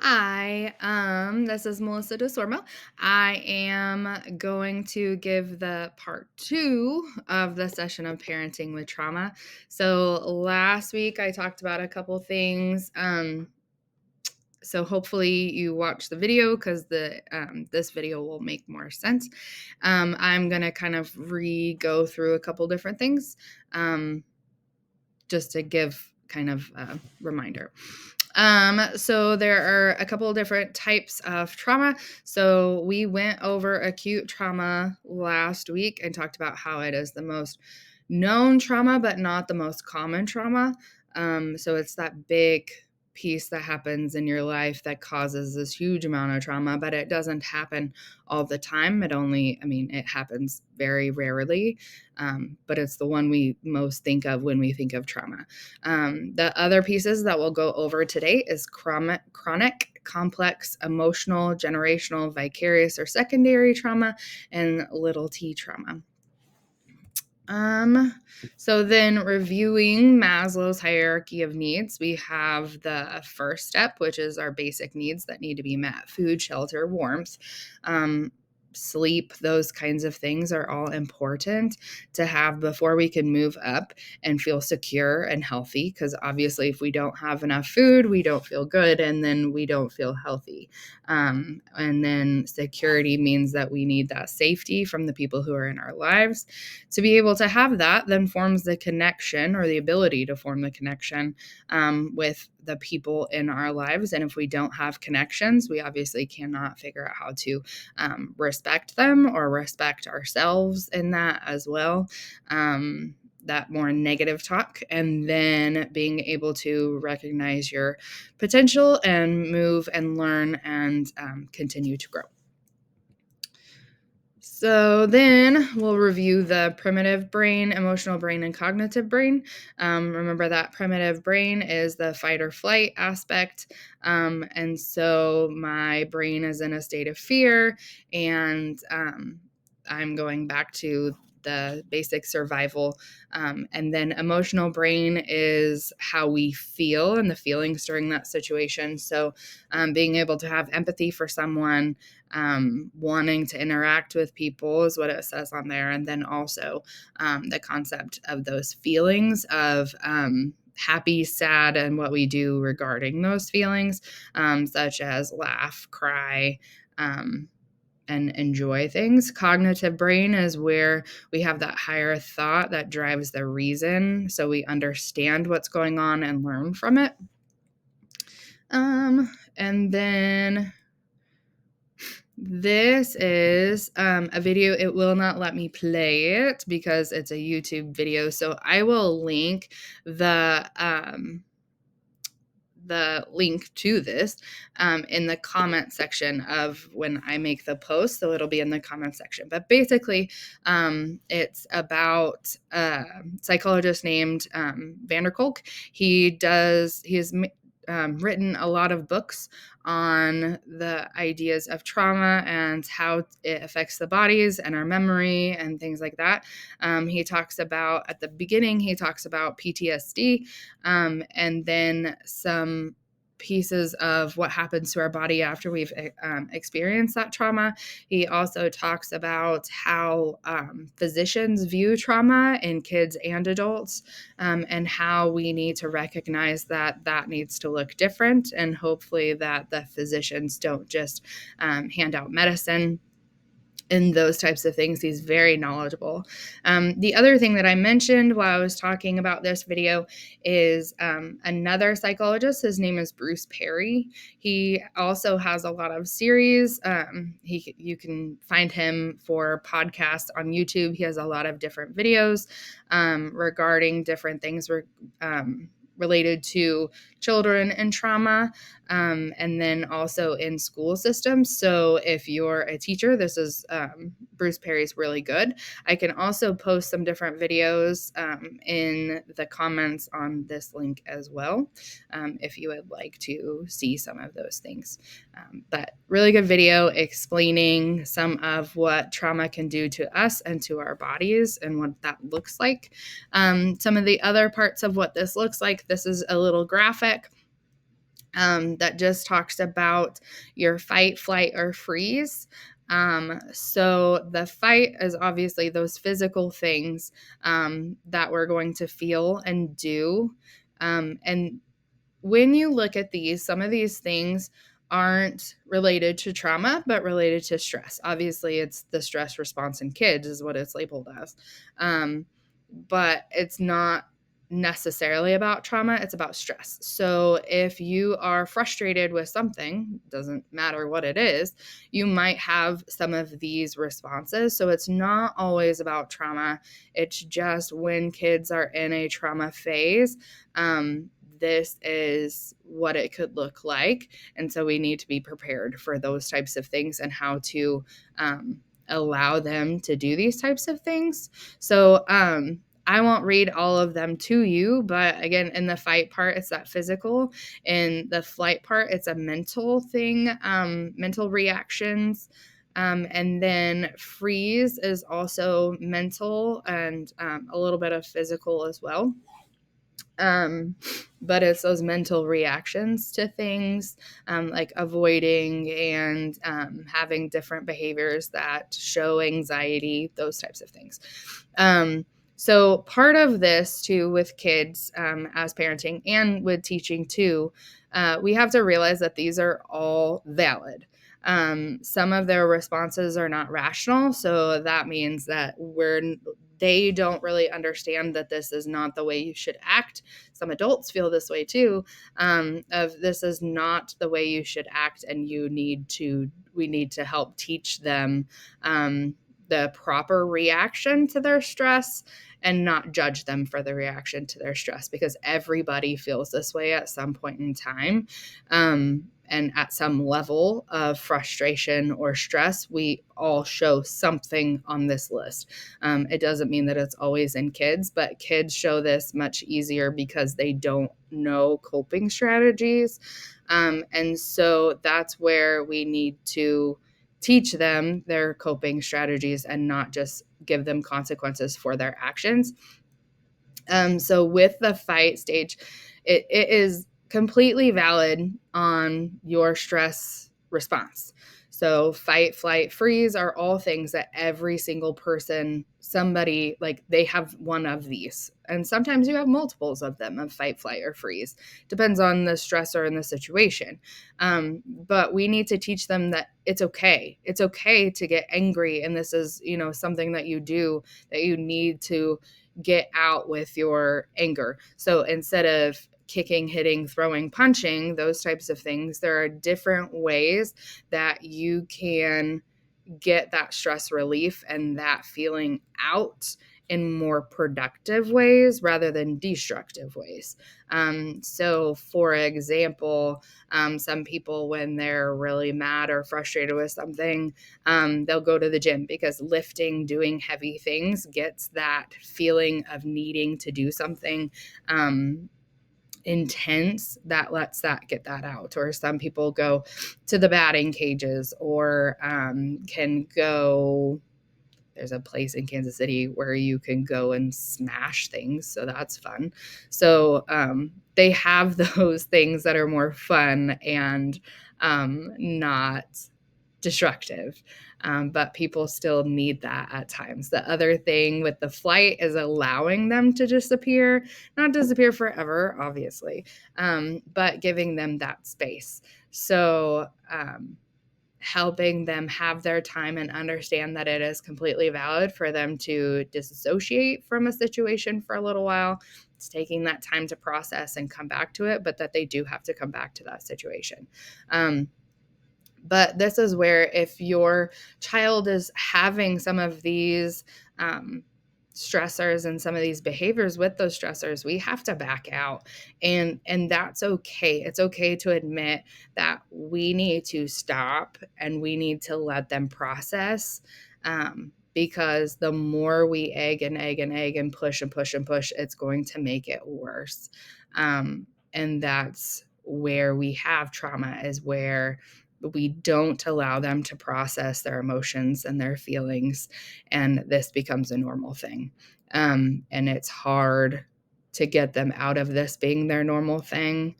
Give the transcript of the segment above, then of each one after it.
Hi, this is Melissa DeSormo. I am going to give the part two of the session of parenting with trauma. So last week I talked about a couple things. So hopefully you watch the video because the this video will make more sense. I'm gonna kind of go through a couple different things, just to give kind of a reminder. So there are a couple of different types of trauma. So we went over acute trauma last week and talked about how it is the most known trauma, but not the most common trauma. So it's that big piece that happens in your life that causes this huge amount of trauma, but it doesn't happen all the time. It happens very rarely, but it's the one we most think of when we think of trauma. The other pieces that we'll go over today is chronic, complex, emotional, generational, vicarious, or secondary trauma, and little t trauma. So then reviewing Maslow's hierarchy of needs, we have the first step, which is our basic needs that need to be met: food, shelter, warmth. Sleep, those kinds of things are all important to have before we can move up and feel secure and healthy. Because obviously, if we don't have enough food, we don't feel good, and then we don't feel healthy. And then security means that we need that safety from the people who are in our lives. To be able to have that then forms the connection, or the ability to form the connection with the people in our lives. And if we don't have connections, we obviously cannot figure out how to respect them or respect ourselves in that as well. That more negative talk, and then being able to recognize your potential and move and learn and continue to grow. So then we'll review the primitive brain, emotional brain, and cognitive brain. Remember that primitive brain is the fight or flight aspect. And so my brain is in a state of fear, and I'm going back to the basic survival. And then emotional brain is how we feel and the feelings during that situation. So being able to have empathy for someone, wanting to interact with people is what it says on there. And then also the concept of those feelings of happy, sad, and what we do regarding those feelings, such as laugh, cry, and enjoy things. Cognitive brain is where we have that higher thought that drives the reason, so we understand what's going on and learn from it. And then this is a video. It will not let me play it because it's a YouTube video, so I will link the link to this in the comment section of when I make the post. So it'll be in the comment section. But basically, it's about a psychologist named Van der Kolk. He's written a lot of books on the ideas of trauma and how it affects the bodies and our memory and things like that. He talks about, at the beginning, he talks about PTSD, and then some pieces of what happens to our body after we've experienced that trauma. He also talks about how physicians view trauma in kids and adults, and how we need to recognize that that needs to look different, and hopefully that the physicians don't just hand out medicine and those types of things. He's very knowledgeable. The other thing that I mentioned while I was talking about this video is another psychologist. His name is Bruce Perry. He also has a lot of series. You can find him for podcasts on YouTube. He has a lot of different videos regarding different things related to children and trauma, and then also in school systems. So if you're a teacher, this is Bruce Perry's really good. I can also post some different videos in the comments on this link as well, if you would like to see some of those things. But really good video explaining some of what trauma can do to us and to our bodies and what that looks like. Some of the other parts of what this looks like, this is a little graphic that just talks about your fight, flight, or freeze. So the fight is obviously those physical things that we're going to feel and do. And when you look at these, some of these things aren't related to trauma, but related to stress. Obviously, it's the stress response in kids, is what it's labeled as. But it's not necessarily about trauma, it's about stress. So if you are frustrated with something, doesn't matter what it is, you might have some of these responses. So it's not always about trauma. It's just when kids are in a trauma phase, this is what it could look like. And so we need to be prepared for those types of things and how to allow them to do these types of things. So I won't read all of them to you, but again, in the fight part, it's that physical. In the flight part, it's a mental thing, mental reactions. And then freeze is also mental and a little bit of physical as well. But it's those mental reactions to things, like avoiding and having different behaviors that show anxiety, those types of things. So part of this too with kids, as parenting and with teaching too, we have to realize that these are all valid. Some of their responses are not rational, so that means that they don't really understand that this is not the way you should act. Some adults feel this way too, of this is not the way you should act, and we need to help teach them the proper reaction to their stress and not judge them for the reaction to their stress, because everybody feels this way at some point in time. And at some level of frustration or stress, we all show something on this list. It doesn't mean that it's always in kids, but kids show this much easier because they don't know coping strategies. And so that's where we need to teach them their coping strategies and not just give them consequences for their actions. So with the fight stage, it is completely valid on your stress response. So fight, flight, freeze are all things that every single person, somebody, like, they have one of these. And sometimes you have multiples of them, of fight, flight, or freeze. Depends on the stressor and the situation. But we need to teach them that it's okay. It's okay to get angry. And this is, something that you do, that you need to get out with your anger. So instead of kicking, hitting, throwing, punching, those types of things, there are different ways that you can get that stress relief and that feeling out in more productive ways rather than destructive ways. So, for example, some people, when they're really mad or frustrated with something, they'll go to the gym because lifting, doing heavy things gets that feeling of needing to do something intense that lets that get that out. Or some people go to the batting cages, or can go, there's a place in Kansas City where you can go and smash things, so that's fun. So they have those things that are more fun and not destructive. But people still need that at times. The other thing with the flight is allowing them to disappear, not disappear forever, obviously, but giving them that space. So, helping them have their time and understand that it is completely valid for them to disassociate from a situation for a little while. It's taking that time to process and come back to it, but that they do have to come back to that situation. But this is where, if your child is having some of these stressors and some of these behaviors with those stressors, we have to back out, and that's okay. It's okay to admit that we need to stop and we need to let them process, because the more we egg and egg and egg and push and push and push, it's going to make it worse. And that's where we have trauma, is where we don't allow them to process their emotions and their feelings, and this becomes a normal thing. And it's hard to get them out of this being their normal thing.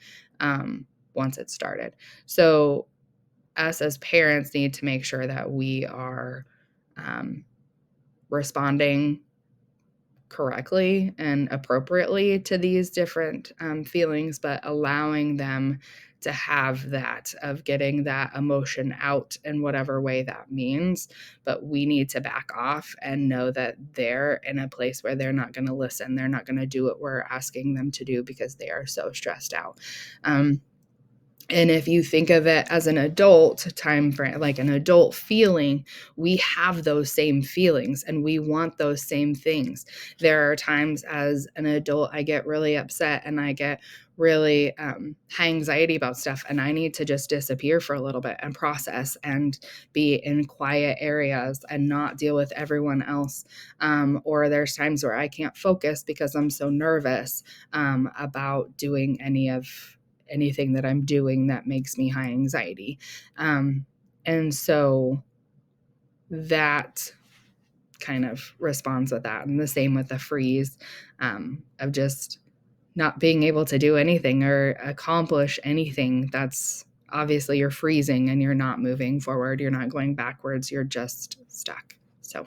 once it started. So us as parents need to make sure that we are responding correctly and appropriately to these different feelings, but allowing them to have that of getting that emotion out in whatever way that means. But we need to back off and know that they're in a place where they're not going to listen. They're not going to do what we're asking them to do because they are so stressed out. And if you think of it as an adult time frame, like an adult feeling, we have those same feelings and we want those same things. There are times as an adult, I get really upset and I get really high anxiety about stuff, and I need to just disappear for a little bit and process and be in quiet areas and not deal with everyone else. Or there's times where I can't focus because I'm so nervous about doing anything that I'm doing that makes me high anxiety. And so that kind of responds with that. And the same with the freeze of just not being able to do anything or accomplish anything. That's obviously you're freezing and you're not moving forward. You're not going backwards. You're just stuck. So,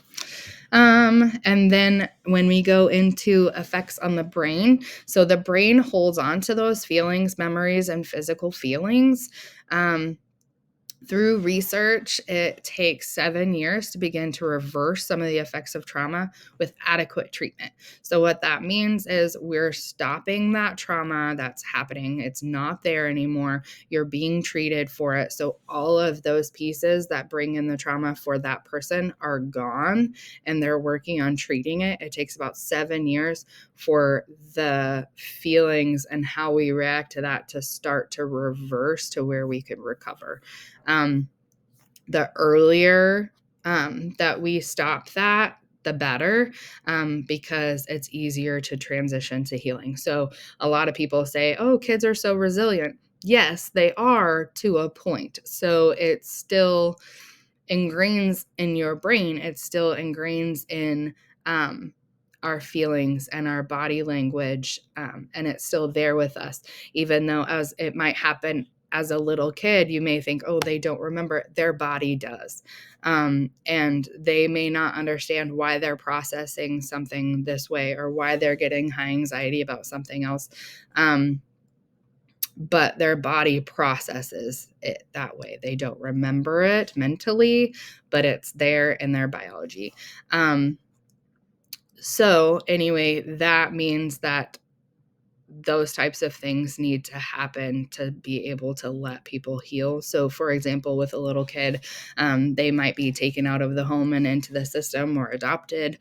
and then when we go into effects on the brain, so the brain holds on to those feelings, memories, and physical feelings. Through research, it takes 7 years to begin to reverse some of the effects of trauma with adequate treatment. So, what that means is we're stopping that trauma that's happening. It's not there anymore. You're being treated for it. So, all of those pieces that bring in the trauma for that person are gone, and they're working on treating it. It takes about 7 years for the feelings and how we react to that to start to reverse to where we could recover. The earlier that we stop that, the better, because it's easier to transition to healing. So a lot of people say, oh, kids are so resilient. Yes, they are to a point. So it still ingrains in your brain. It still ingrains in our feelings and our body language. And it's still there with us, even though as it might happen as a little kid, you may think, oh, they don't remember. Their body does. And they may not understand why they're processing something this way or why they're getting high anxiety about something else. But their body processes it that way. They don't remember it mentally, but it's there in their biology. So anyway, that means that those types of things need to happen to be able to let people heal. So, for example, with a little kid, they might be taken out of the home and into the system or adopted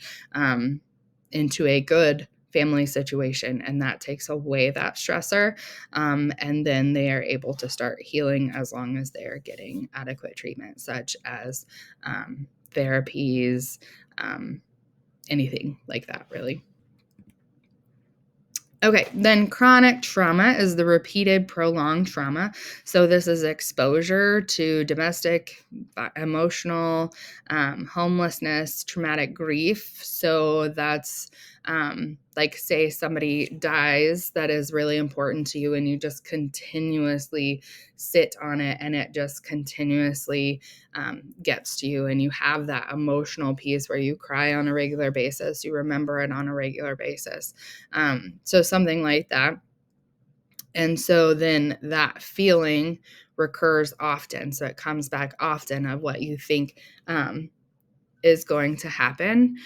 into a good family situation, and that takes away that stressor. And then they are able to start healing as long as they are getting adequate treatment, such as therapies, anything like that, really. Okay, then chronic trauma is the repeated prolonged trauma. So this is exposure to domestic, emotional, homelessness, traumatic grief. So that's like say somebody dies that is really important to you and you just continuously sit on it and it just continuously gets to you and you have that emotional piece where you cry on a regular basis, you remember it on a regular basis. So something like that. And so then that feeling recurs often. So it comes back often of what you think is going to happen.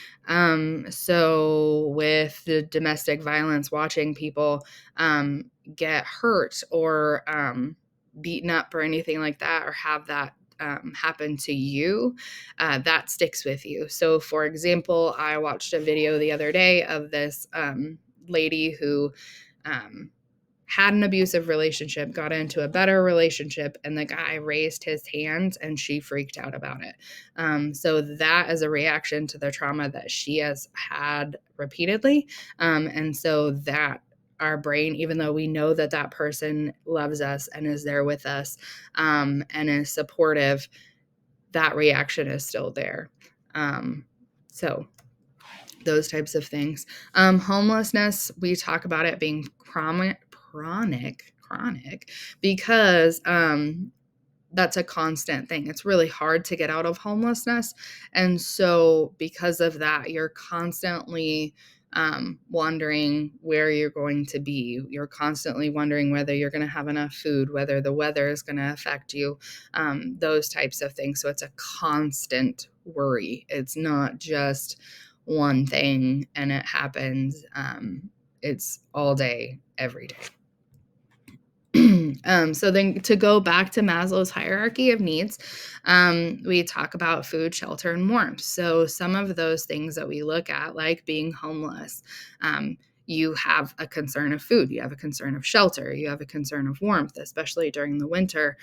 So with the domestic violence, watching people get hurt or beaten up or anything like that, or have that happen to you, that sticks with you. So for example, I watched a video the other day of this lady who had an abusive relationship, got into a better relationship, and the guy raised his hands and she freaked out about it. So that is a reaction to the trauma that she has had repeatedly. And so that our brain, even though we know that that person loves us and is there with us and is supportive, that reaction is still there. So those types of things. Homelessness, we talk about it being chronic chronic because that's a constant thing. It's really hard to get out of homelessness. And so, because of that, you're constantly wondering where you're going to be. You're constantly wondering whether you're going to have enough food, whether the weather is going to affect you, those types of things. So, it's a constant worry. It's not just one thing and it happens. It's all day, every day. So then to go back to Maslow's hierarchy of needs, we talk about food, shelter, and warmth. So some of those things that we look at, like being homeless, you have a concern of food, you have a concern of shelter, you have a concern of warmth, especially during the winter.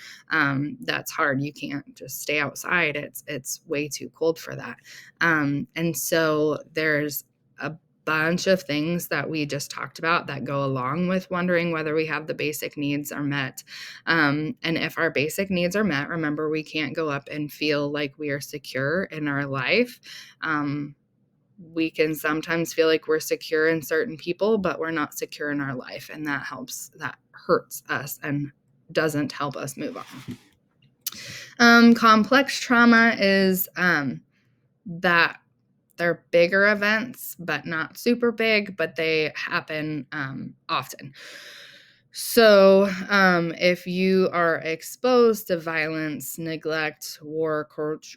That's hard. You can't just stay outside. It's way too cold for that. And so there's a bunch of things that we just talked about that go along with wondering whether we have the basic needs are met. And if our basic needs are met, remember, we can't go up and feel like we are secure in our life. We can sometimes feel like we're secure in certain people, but we're not secure in our life. And that hurts us and doesn't help us move on. Complex trauma is that they're bigger events, but not super big, but they happen often. So if you are exposed to violence, neglect, war,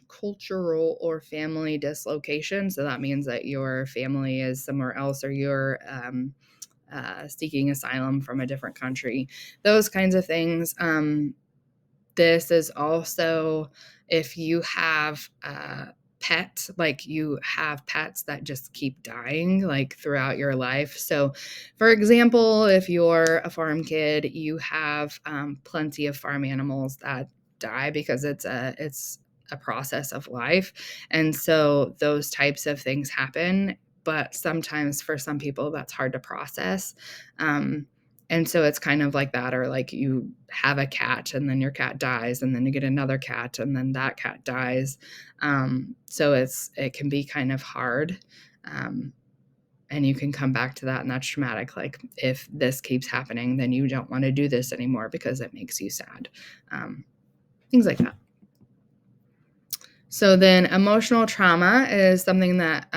cultural or family dislocation, so that means that your family is somewhere else or you're seeking asylum from a different country, those kinds of things. This is also if you have pet, like you have pets that just keep dying like throughout your life. So for example, if you're a farm kid, you have plenty of farm animals that die because it's a process of life. And so those types of things happen, but sometimes for some people that's hard to process. And so it's kind of like that, or like you have a cat and then your cat dies and then you get another cat and then that cat dies. So it can be kind of hard. And you can come back to that and that's traumatic. Like if this keeps happening, then you don't want to do this anymore because it makes you sad. Things like that. So then emotional trauma is something that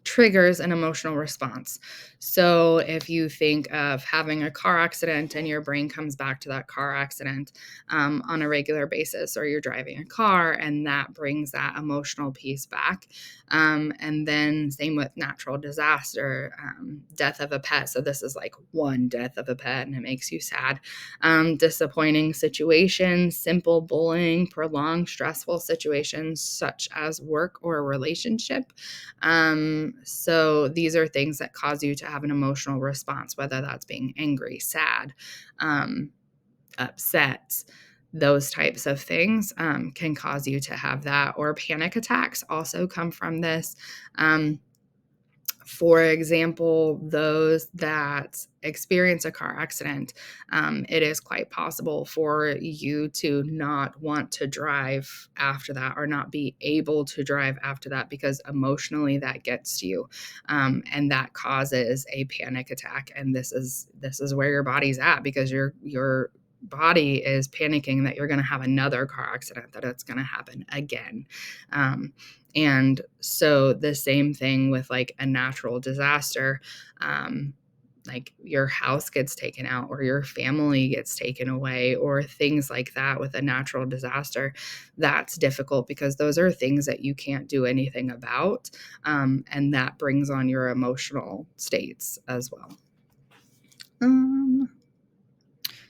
triggers an emotional response. So if you think of having a car accident and your brain comes back to that car accident on a regular basis, or you're driving a car and that brings that emotional piece back. And then same with natural disaster, death of a pet. So this is like one death of a pet and it makes you sad. Disappointing situations, simple bullying, prolonged stressful situations such as work or a relationship. So these are things that cause you to have an emotional response, whether that's being angry, sad, upset. Those types of things can cause you to have that, or panic attacks also come from this. For example, those that experience a car accident, it is quite possible for you to not want to drive after that or not be able to drive after that because emotionally that gets to you, and that causes a panic attack. And this is where your body's at because your body is panicking that you're going to have another car accident, that it's going to happen again. And so the same thing with like a natural disaster, like your house gets taken out or your family gets taken away or things like that with a natural disaster. That's difficult because those are things that you can't do anything about. And that brings on your emotional states as well.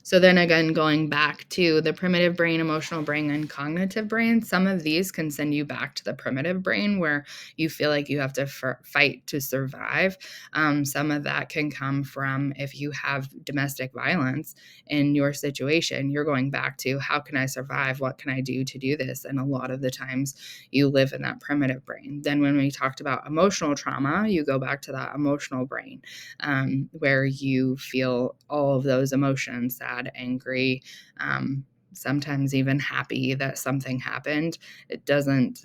So then again, going back to the primitive brain, emotional brain, and cognitive brain, some of these can send you back to the primitive brain where you feel like you have to fight to survive. Some of that can come from if you have domestic violence in your situation, you're going back to how can I survive? What can I do to do this? And a lot of the times you live in that primitive brain. Then when we talked about emotional trauma, you go back to that emotional brain where you feel all of those emotions, sad, angry, sometimes even happy that something happened. It doesn't,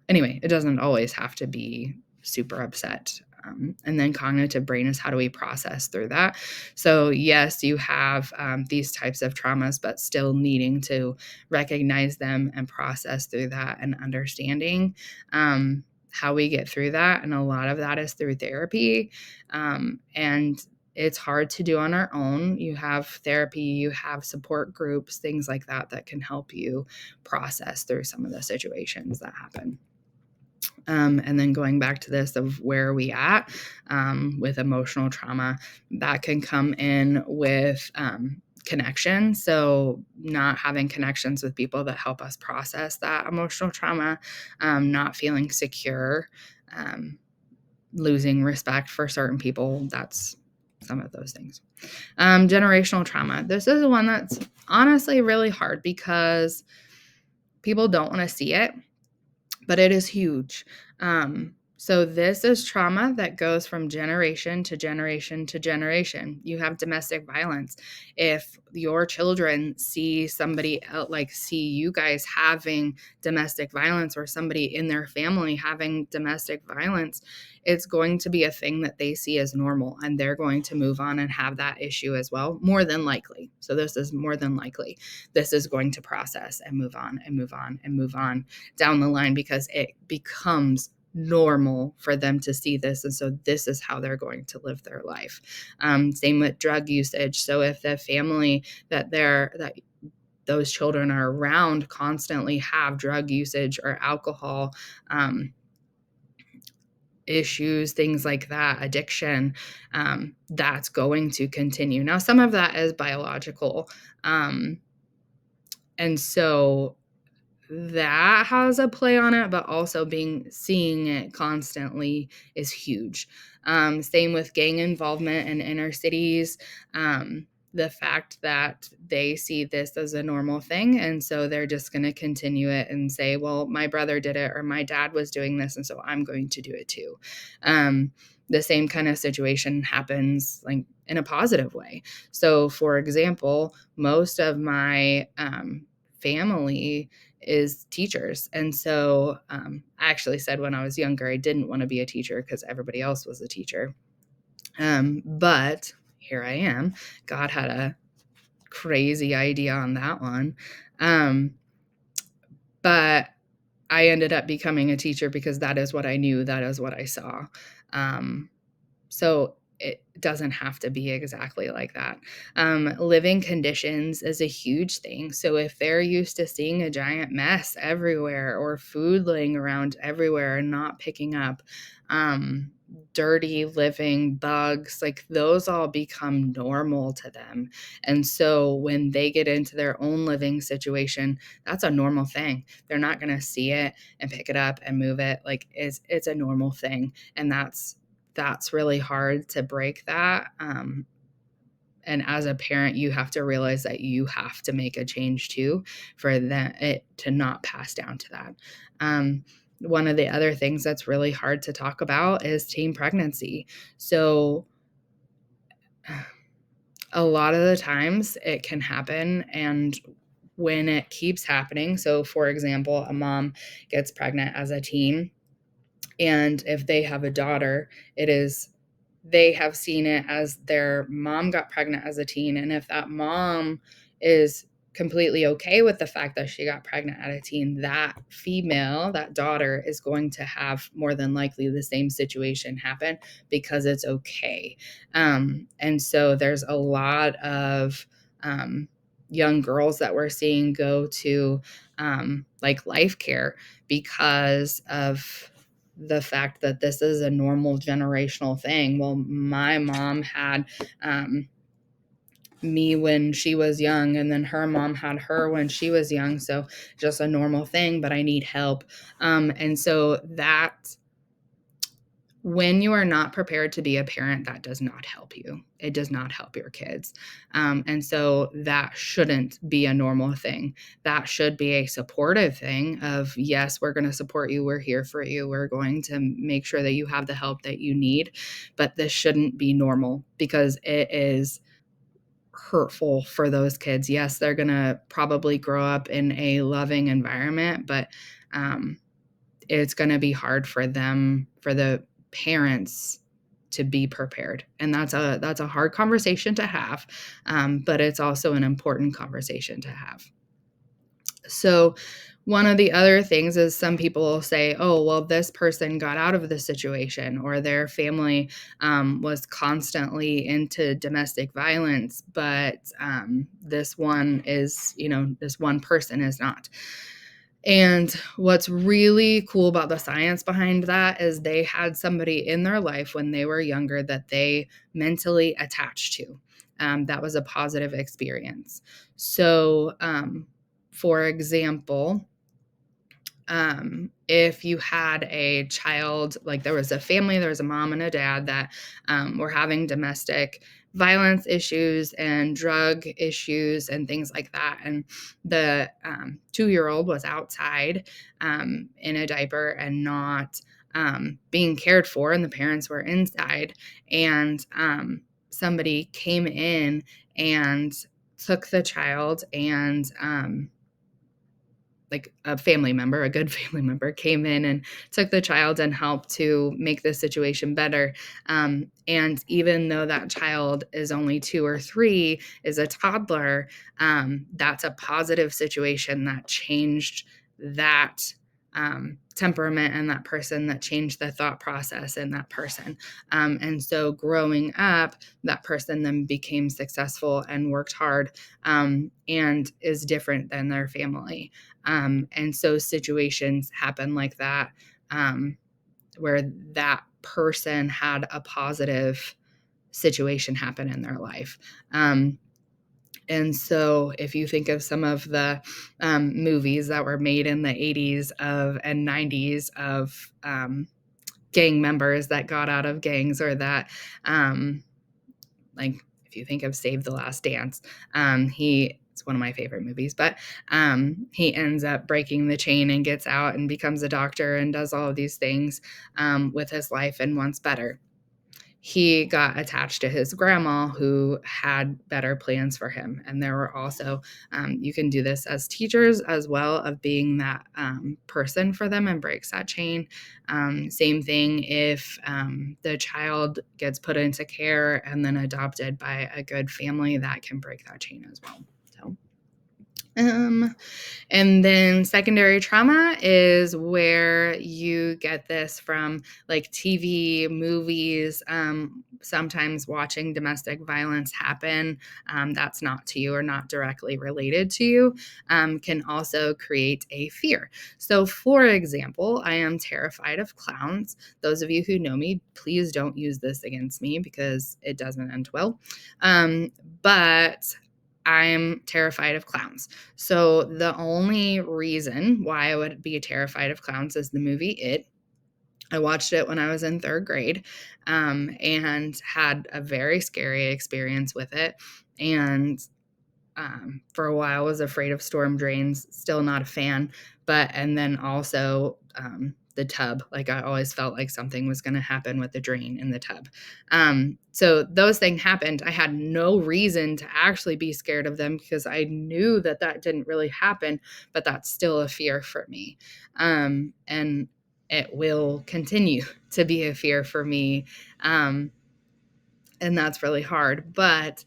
anyway, it doesn't always have to be super upset. And then cognitive brain is how do we process through that. So yes, you have these types of traumas, but still needing to recognize them and process through that and understanding how we get through that. And a lot of that is through therapy. And it's hard to do on our own. You have therapy, you have support groups, things like that that can help you process through some of the situations that happen. And then going back to this of where are we at with emotional trauma, that can come in with connection. So not having connections with people that help us process that emotional trauma, not feeling secure, losing respect for certain people. That's some of those things. Generational trauma. This is one that's honestly really hard because people don't want to see it, but it is huge. So this is trauma that goes from generation to generation to generation. You have domestic violence. If your children see somebody else, like see you guys having domestic violence or somebody in their family having domestic violence, it's going to be a thing that they see as normal, and they're going to move on and have that issue as well, more than likely. So this is more than likely. This is going to process and move on and move on and move on down the line because it becomes normal for them to see this. And so this is how they're going to live their life. Same with drug usage. So if the family that those children are around constantly have drug usage or alcohol issues, things like that, addiction, that's going to continue. Now, some of that is biological. And so that has a play on it, but also seeing it constantly is huge. Same with gang involvement in inner cities. The fact that they see this as a normal thing, and so they're just going to continue it and say, well, my brother did it or my dad was doing this, and so I'm going to do it too. The same kind of situation happens like in a positive way. So for example, most of my family is teachers. And so I actually said when I was younger, I didn't want to be a teacher because everybody else was a teacher. But here I am. God had a crazy idea on that one. But I ended up becoming a teacher because that is what I knew. That is what I saw. So it doesn't have to be exactly like that. Living conditions is a huge thing. So if they're used to seeing a giant mess everywhere or food laying around everywhere and not picking up, dirty living, bugs, like those all become normal to them. And so when they get into their own living situation, that's a normal thing. They're not going to see it and pick it up and move it. Like it's a normal thing. And that's really hard to break that. And as a parent, you have to realize that you have to make a change too for it to not pass down to that. One of the other things that's really hard to talk about is teen pregnancy. So a lot of the times it can happen, and when it keeps happening, so for example, a mom gets pregnant as a teen, and if they have a daughter, they have seen it as their mom got pregnant as a teen. And if that mom is completely okay with the fact that she got pregnant at a teen, that daughter is going to have more than likely the same situation happen because it's okay. And so there's a lot of young girls that we're seeing go to like life care because of the fact that this is a normal generational thing. Well, my mom had me when she was young, and then her mom had her when she was young. So just a normal thing, but I need help. And so that when you are not prepared to be a parent, that does not help you. It does not help your kids. And so that shouldn't be a normal thing. That should be a supportive thing of, yes, we're going to support you. We're here for you. We're going to make sure that you have the help that you need. But this shouldn't be normal because it is hurtful for those kids. Yes, they're going to probably grow up in a loving environment, but it's going to be hard for them, for the parents to be prepared. And that's a hard conversation to have, but it's also an important conversation to have. So one of the other things is some people will say, oh, well, this person got out of the situation, or their family was constantly into domestic violence, but this one is, this one person is not. And what's really cool about the science behind that is they had somebody in their life when they were younger that they mentally attached to. That was a positive experience. So, for example, if you had a child, like there was a family, there was a mom and a dad that were having domestic violence issues and drug issues and things like that. And the 2-year-old was outside in a diaper and not being cared for, and the parents were inside. And somebody came in and took the child, and like a family member, a good family member, came in and took the child and helped to make the situation better. And even though that child is only 2 or 3, is a toddler, that's a positive situation that changed that temperament and that person, that changed the thought process in that person. And so growing up, that person then became successful and worked hard, and is different than their family. And so situations happen like that, where that person had a positive situation happen in their life. And so if you think of some of the movies that were made in the 80s and 90s of gang members that got out of gangs, or that, like if you think of Save the Last Dance, it's one of my favorite movies, but he ends up breaking the chain and gets out and becomes a doctor and does all of these things with his life and wants better. He got attached to his grandma, who had better plans for him. And there were also, you can do this as teachers as well, of being that person for them and breaks that chain. Same thing if the child gets put into care and then adopted by a good family, that can break that chain as well. So, and then secondary trauma is where you get this from, like TV, movies, sometimes watching domestic violence happen, that's not to you or not directly related to you, can also create a fear. So for example, I am terrified of clowns. Those of you who know me, please don't use this against me because it doesn't end well. But I'm terrified of clowns. So the only reason why I would be terrified of clowns is the movie It. I watched it when I was in 3rd grade, and had a very scary experience with it. And for a while was afraid of storm drains, still not a fan. And then also the tub, like I always felt like something was going to happen with the drain in the tub. So those things happened. I had no reason to actually be scared of them because I knew that didn't really happen, but that's still a fear for me. And it will continue to be a fear for me. And that's really hard. But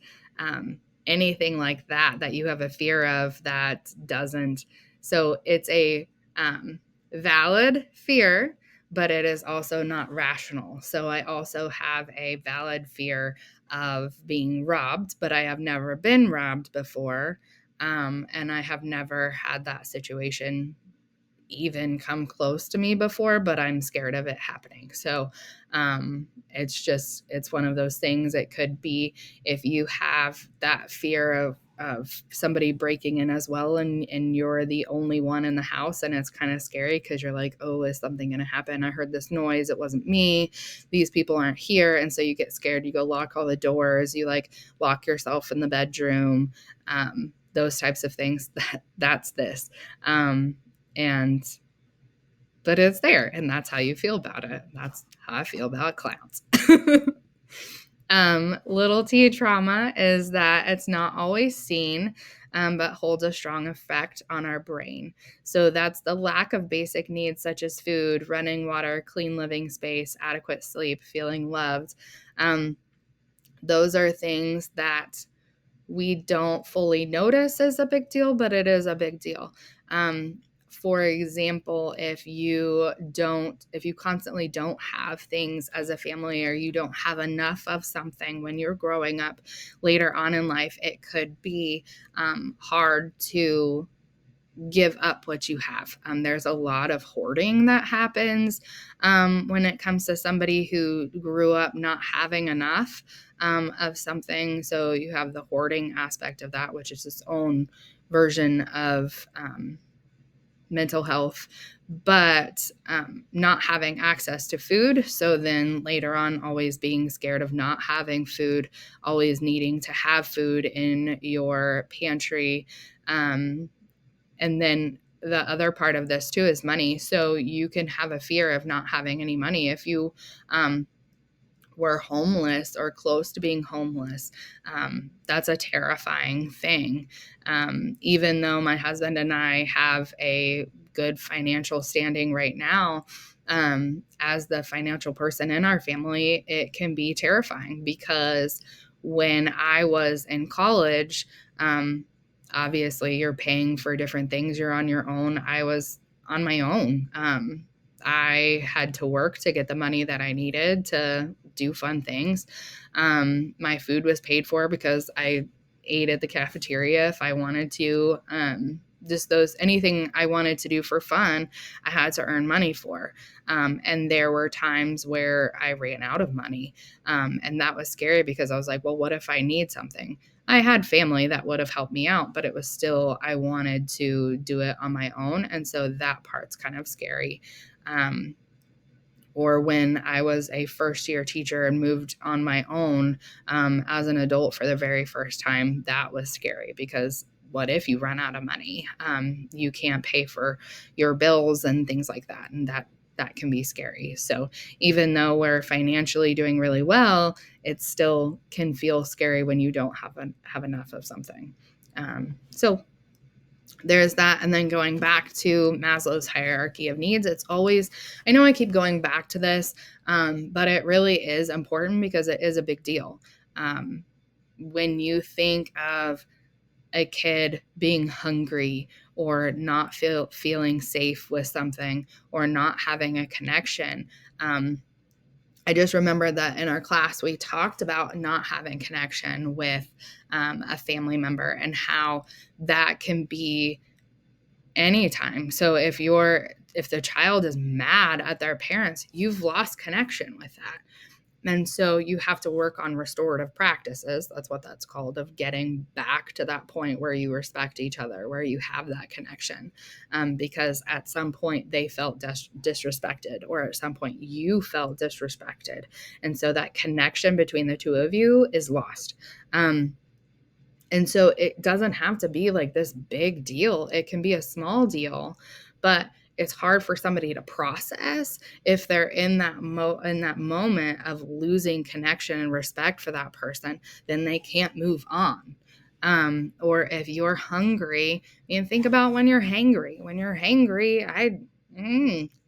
anything like that you have a fear of that doesn't, so it's a valid fear, but it is also not rational. So I also have a valid fear of being robbed, but I have never been robbed before, and I have never had that situation even come close to me before, but I'm scared of it happening. So it's one of those things. It could be if you have that fear of somebody breaking in as well, and you're the only one in the house, and it's kind of scary because you're like, oh, is something going to happen? I heard this noise. It wasn't me. These people aren't here. And so you get scared. You go lock all the doors. You like lock yourself in the bedroom. Those types of things. That's this. But it's there, and that's how you feel about it. That's how I feel about clowns. Little T trauma is that it's not always seen. but holds a strong effect on our brain. So that's the lack of basic needs such as food, running water, clean living space, adequate sleep, feeling loved. Um, those are things that we don't fully notice as a big deal, but it is a big deal. For example, if you constantly don't have things as a family, or you don't have enough of something when you're growing up later on in life, it could be hard to give up what you have. There's a lot of hoarding that happens when it comes to somebody who grew up not having enough of something. So you have the hoarding aspect of that, which is its own version of mental health, but not having access to food. So then later on, always being scared of not having food, always needing to have food in your pantry. And then the other part of this too is money. So you can have a fear of not having any money if you um, were homeless or close to being homeless. That's a terrifying thing. Even though my husband and I have a good financial standing right now, as the financial person in our family, it can be terrifying because when I was in college, obviously you're paying for different things. You're on your own. I was on my own. I had to work to get the money that I needed to do fun things. My food was paid for because I ate at the cafeteria if I wanted to. Just anything I wanted to do for fun, I had to earn money for. And there were times where I ran out of money. And that was scary because I was like, well, what if I need something? I had family that would have helped me out, but it was still, I wanted to do it on my own. And so that part's kind of scary. Um, or when I was a first year teacher and moved on my own as an adult for the very first time, that was scary because what if you run out of money? You can't pay for your bills and things like that. And that can be scary. So even though we're financially doing really well, it still can feel scary when you don't have enough of something. So there's that. And then going back to Maslow's hierarchy of needs, it's always, I know I keep going back to this, but it really is important because it is a big deal. When you think of a kid being hungry or not feeling safe with something or not having a connection, I just remember that in our class, we talked about not having connection with a family member and how that can be anytime. So if the child is mad at their parents, you've lost connection with that. And so you have to work on restorative practices. That's what that's called, of getting back to that point where you respect each other, where you have that connection. Because at some point they felt disrespected, or at some point you felt disrespected. And so that connection between the two of you is lost. And so it doesn't have to be like this big deal. It can be a small deal, but it's hard for somebody to process if they're in that moment of losing connection and respect for that person, then they can't move on. Or if you're hungry, think about when you're hangry. When you're hangry,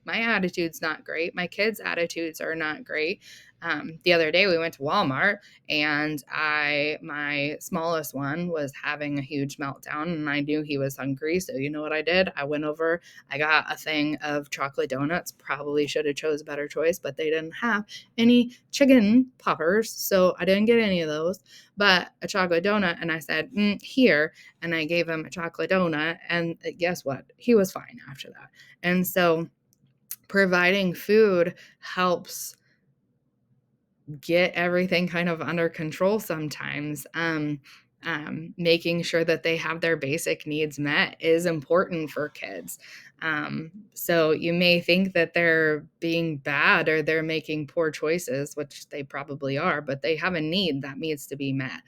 my attitude's not great. My kids' attitudes are not great. The other day we went to Walmart and my smallest one was having a huge meltdown and I knew he was hungry. So you know what I did? I went over, I got a thing of chocolate donuts. Probably should have chose a better choice, but they didn't have any chicken poppers. So I didn't get any of those, but a chocolate donut. And I said, here. And I gave him a chocolate donut. And guess what? He was fine after that. And so providing food helps get everything kind of under control sometimes. Making sure that they have their basic needs met is important for kids. So you may think that they're being bad or they're making poor choices, which they probably are, but they have a need that needs to be met.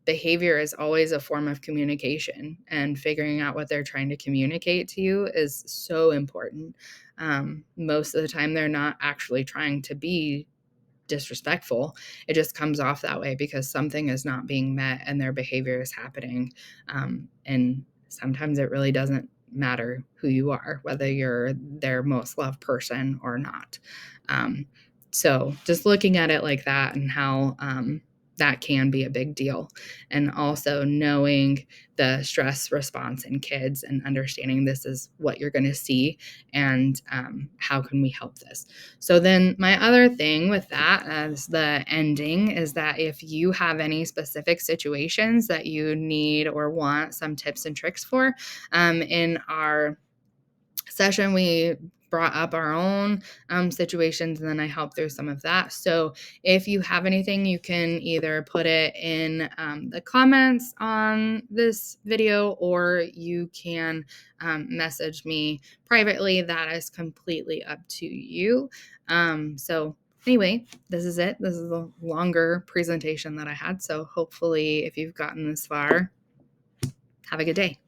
Behavior is always a form of communication, and figuring out what they're trying to communicate to you is so important. Most of the time, they're not actually trying to be disrespectful. It just comes off that way because something is not being met and their behavior is happening. And sometimes it really doesn't matter who you are, whether you're their most loved person or not. So just looking at it like that and how that can be a big deal. And also knowing the stress response in kids and understanding this is what you're going to see and how can we help this. So then my other thing with that as the ending is that if you have any specific situations that you need or want some tips and tricks for, in our session, we brought up our own situations, and then I helped through some of that. So if you have anything, you can either put it in the comments on this video, or you can message me privately. That is completely up to you. So anyway, this is it. This is a longer presentation that I had. So hopefully if you've gotten this far, have a good day.